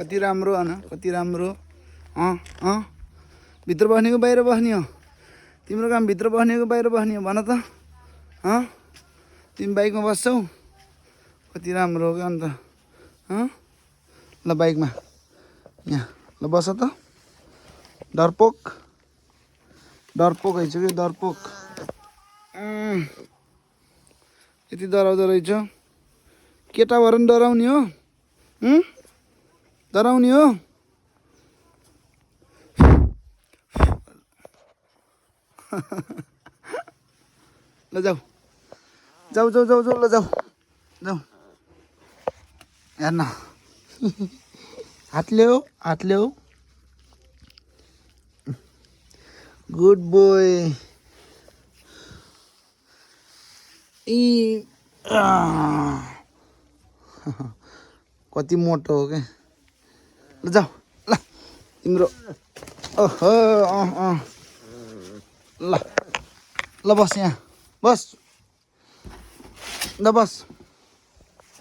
कति राम्रो होइन कति राम्रो भित्र बस्ने हो बाहिर बस्ने हो तिम्रो काम भित्र बस्ने हो बाहिर बस्ने हो भन त तिमी बाइकमा बस्छौ कति राम्रो हो क्या अन्त ल बाइकमा यहाँ ल बस त डरपोक है कि डरपोक यति डराउँदो रहेछ केटा भएर पनि डराउने हो डराउने हो ल जाऊ ल जाऊ हेर्न हात ल्याऊ गुड बोय कति मोटो हो क्या ल जाऊ ल तिम्रो ओहो ल बस यहाँ बस ल बस